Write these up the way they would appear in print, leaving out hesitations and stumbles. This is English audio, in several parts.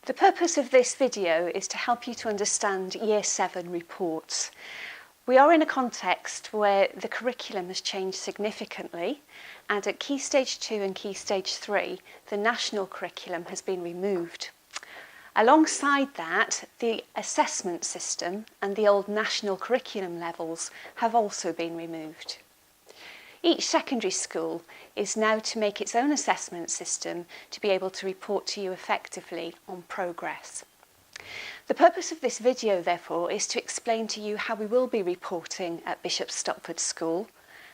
The purpose of this video is to help you to understand Year 7 reports. We are in a context where the curriculum has changed significantly, and at Key Stage 2 and Key Stage 3, the national curriculum has been removed. Alongside that, the assessment system and the old national curriculum levels have also been removed. Each secondary school is now to make its own assessment system to be able to report to you effectively on progress. The purpose of this video, therefore, is to explain to you how we will be reporting at Bishop Stopford School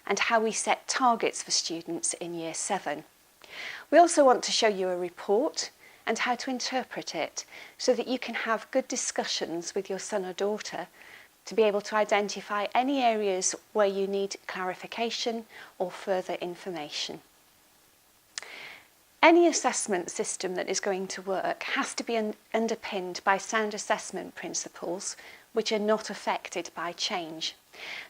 and how we set targets for students in Year 7. We also want to show you a report and how to interpret it so that you can have good discussions with your son or daughter to be able to identify any areas where you need clarification or further information. Any assessment system that is going to work has to be underpinned by sound assessment principles which are not affected by change.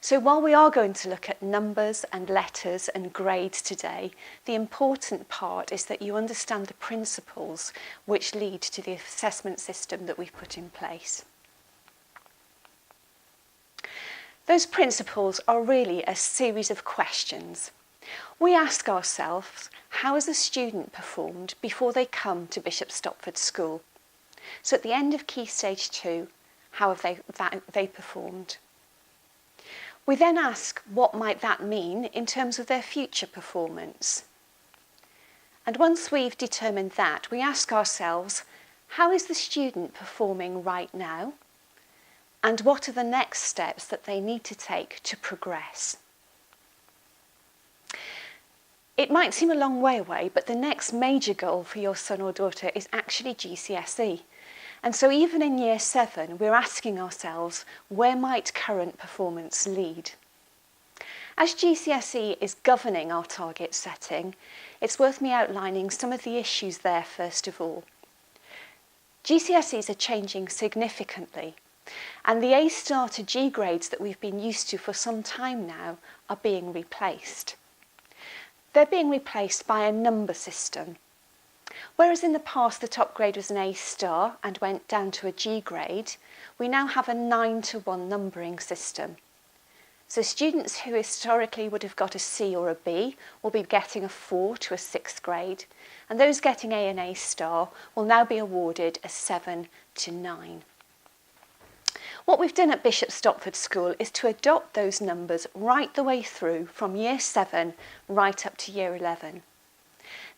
So while we are going to look at numbers and letters and grades today, the important part is that you understand the principles which lead to the assessment system that we've put in place. Those principles are really a series of questions. We ask ourselves, how has a student performed before they come to Bishop Stopford School? So at the end of Key Stage 2, how have they performed? We then ask, what might that mean in terms of their future performance? And once we've determined that, we ask ourselves, how is the student performing right now? And what are the next steps that they need to take to progress? It might seem a long way away, but the next major goal for your son or daughter is actually GCSE. And so even in Year 7, we're asking ourselves, where might current performance lead? As GCSE is governing our target setting, it's worth me outlining some of the issues there first of all. GCSEs are changing significantly, and the A star to G grades that we've been used to for some time now are being replaced. They're being replaced by a number system. Whereas in the past the top grade was an A star and went down to a G grade, we now have a 9-to-1 numbering system. So students who historically would have got a C or a B will be getting a 4 to a 6th grade, and those getting A and A star will now be awarded a 7 to 9. What we've done at Bishop Stopford School is to adopt those numbers right the way through from Year 7 right up to Year 11.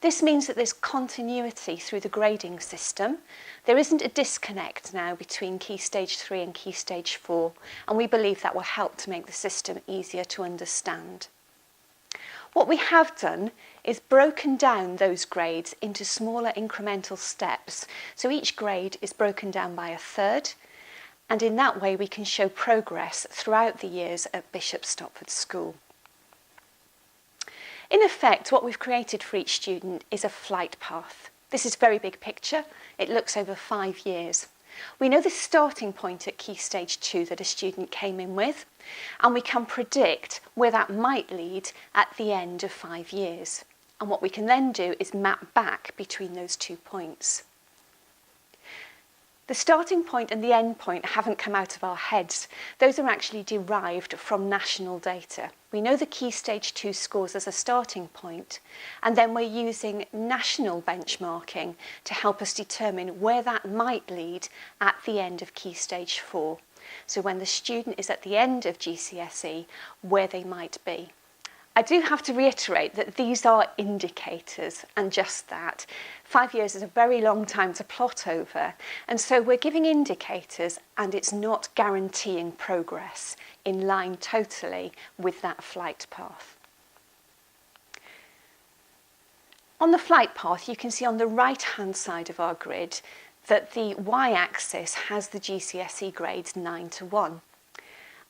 This means that there's continuity through the grading system. There isn't a disconnect now between Key Stage 3 and Key Stage 4, and we believe that will help to make the system easier to understand. What we have done is broken down those grades into smaller incremental steps, so each grade is broken down by a third, and in that way we can show progress throughout the years at Bishop Stopford School. In effect, what we've created for each student is a flight path. This is very big picture. It looks over 5 years. We know the starting point at Key Stage 2 that a student came in with, and we can predict where that might lead at the end of 5 years. And what we can then do is map back between those 2 points. The starting point and the end point haven't come out of our heads. Those are actually derived from national data. We know the Key Stage 2 scores as a starting point, and then we're using national benchmarking to help us determine where that might lead at the end of Key Stage 4. So when the student is at the end of GCSE, where they might be. I do have to reiterate that these are indicators, and just that. 5 years is a very long time to plot over, and so we're giving indicators and it's not guaranteeing progress in line totally with that flight path. On the flight path, you can see on the right-hand side of our grid that the y-axis has the GCSE grades 9-to-1.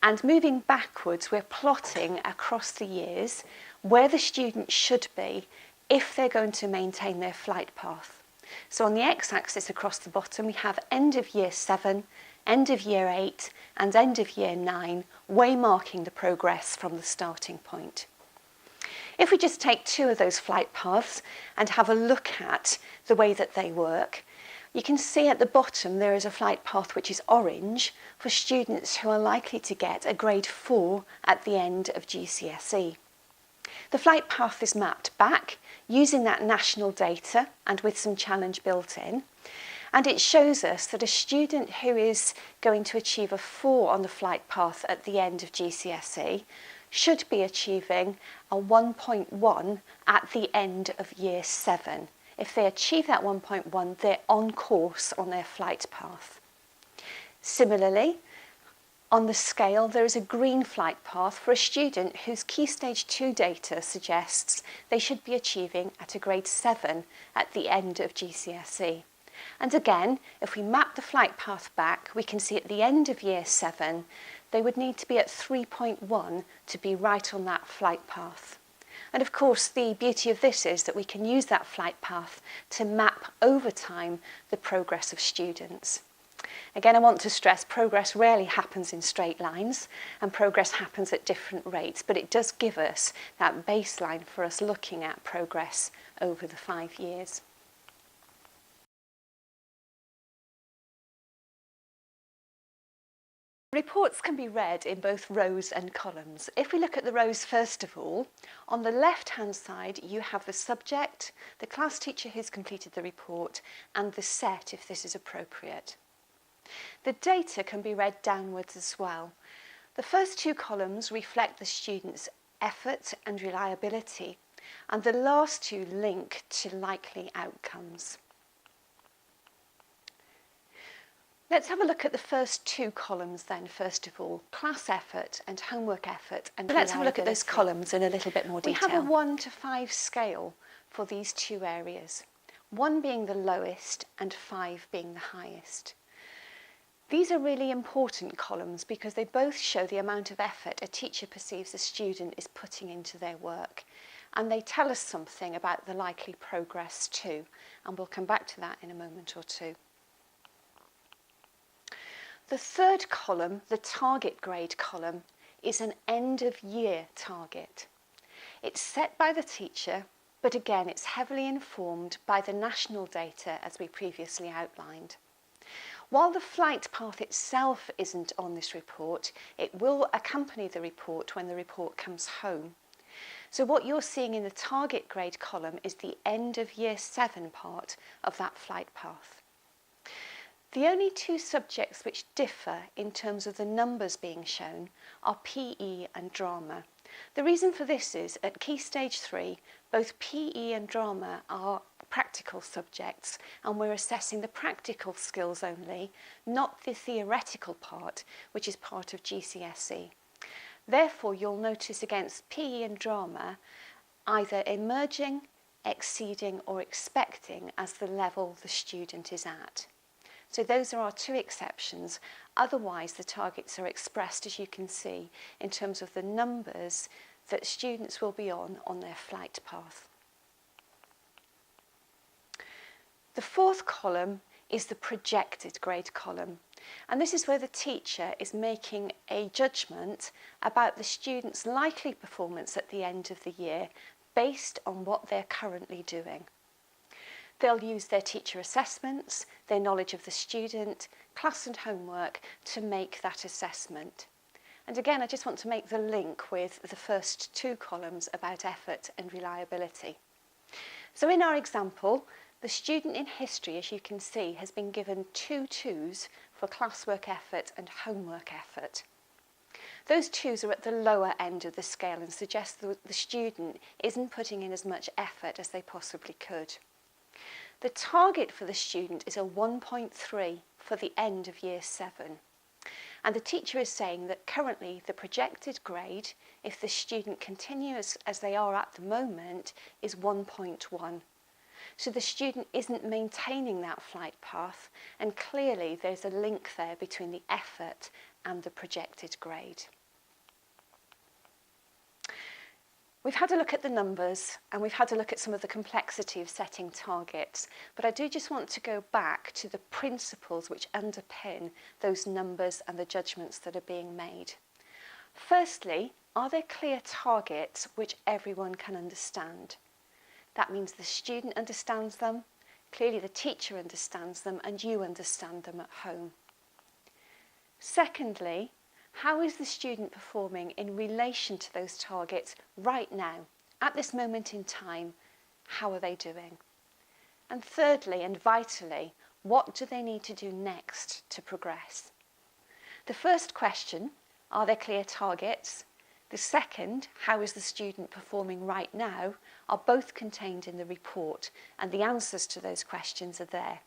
And moving backwards, we're plotting across the years where the student should be if they're going to maintain their flight path. So on the x-axis across the bottom, we have end of Year 7, end of Year 8, and end of Year 9, waymarking the progress from the starting point. If we just take 2 of those flight paths and have a look at the way that they work, You can see at the bottom there is a flight path which is orange for students who are likely to get a grade 4 at the end of GCSE. The flight path is mapped back using that national data and with some challenge built in. And it shows us that a student who is going to achieve a 4 on the flight path at the end of GCSE should be achieving a 1.1 at the end of year 7. If they achieve that 1.1, they're on course on their flight path. Similarly, on the scale, there is a green flight path for a student whose Key Stage 2 data suggests they should be achieving at a grade 7 at the end of GCSE. And again, if we map the flight path back, we can see at the end of year 7, they would need to be at 3.1 to be right on that flight path. And of course, the beauty of this is that we can use that flight path to map over time the progress of students. Again, I want to stress progress rarely happens in straight lines and progress happens at different rates, but it does give us that baseline for us looking at progress over the 5 years. Reports can be read in both rows and columns. If we look at the rows first of all, on the left-hand side you have the subject, the class teacher who's completed the report, and the set if this is appropriate. The data can be read downwards as well. The first 2 columns reflect the student's effort and reliability, and the last 2 link to likely outcomes. Let's have a look at the first 2 columns then, first of all, class effort and homework effort. And let's have a look at those columns in a little bit more detail. We have a 1 to 5 scale for these 2 areas, 1 being the lowest and 5 being the highest. These are really important columns because they both show the amount of effort a teacher perceives a student is putting into their work. And they tell us something about the likely progress too. And we'll come back to that in a moment or two. The third column, the target grade column, is an end of year target. It's set by the teacher, but again it's heavily informed by the national data as we previously outlined. While the flight path itself isn't on this report, it will accompany the report when the report comes home. So what you're seeing in the target grade column is the end of year 7 part of that flight path. The only 2 subjects which differ in terms of the numbers being shown are PE and drama. The reason for this is at Key Stage 3, both PE and drama are practical subjects and we're assessing the practical skills only, not the theoretical part, which is part of GCSE. Therefore, you'll notice against PE and drama either emerging, exceeding or expecting as the level the student is at. So those are our 2 exceptions. Otherwise, the targets are expressed, as you can see, in terms of the numbers that students will be on their flight path. The 4th column is the projected grade column. And this is where the teacher is making a judgment about the student's likely performance at the end of the year based on what they're currently doing. They'll use their teacher assessments, their knowledge of the student, class and homework to make that assessment. And again, I just want to make the link with the first 2 columns about effort and reliability. So in our example, the student in history, as you can see, has been given 2 2s for classwork effort and homework effort. Those 2s are at the lower end of the scale and suggest that the student isn't putting in as much effort as they possibly could. The target for the student is a 1.3 for the end of year 7. And the teacher is saying that currently the projected grade, if the student continues as they are at the moment, is 1.1. So the student isn't maintaining that flight path, and clearly there's a link there between the effort and the projected grade. We've had a look at the numbers and we've had a look at some of the complexity of setting targets, but I do just want to go back to the principles which underpin those numbers and the judgments that are being made. Firstly, are there clear targets which everyone can understand? That means the student understands them, Clearly the teacher understands them and you understand them at home. Secondly, how is the student performing in relation to those targets right now, at this moment in time? How are they doing? And thirdly, and vitally, what do they need to do next to progress? The first question, are there clear targets? The second, how is the student performing right now, are both contained in the report, and the answers to those questions are there.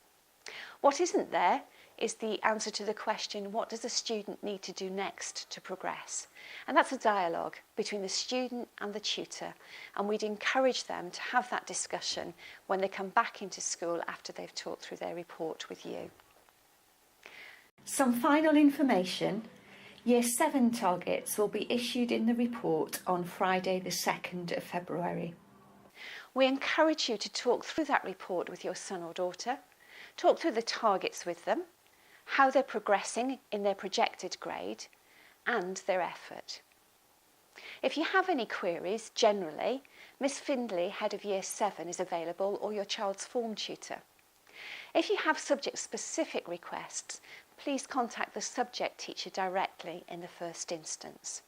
What isn't there is the answer to the question, what does a student need to do next to progress? And that's a dialogue between the student and the tutor, and we'd encourage them to have that discussion when they come back into school after they've talked through their report with you. Some final information. Year 7 targets will be issued in the report on Friday the 2nd of February. We encourage you to talk through that report with your son or daughter, talk through the targets with them, how they're progressing in their projected grade, and their effort. If you have any queries, generally, Miss Findlay, Head of Year 7, is available, or your child's form tutor. If you have subject-specific requests, please contact the subject teacher directly in the first instance.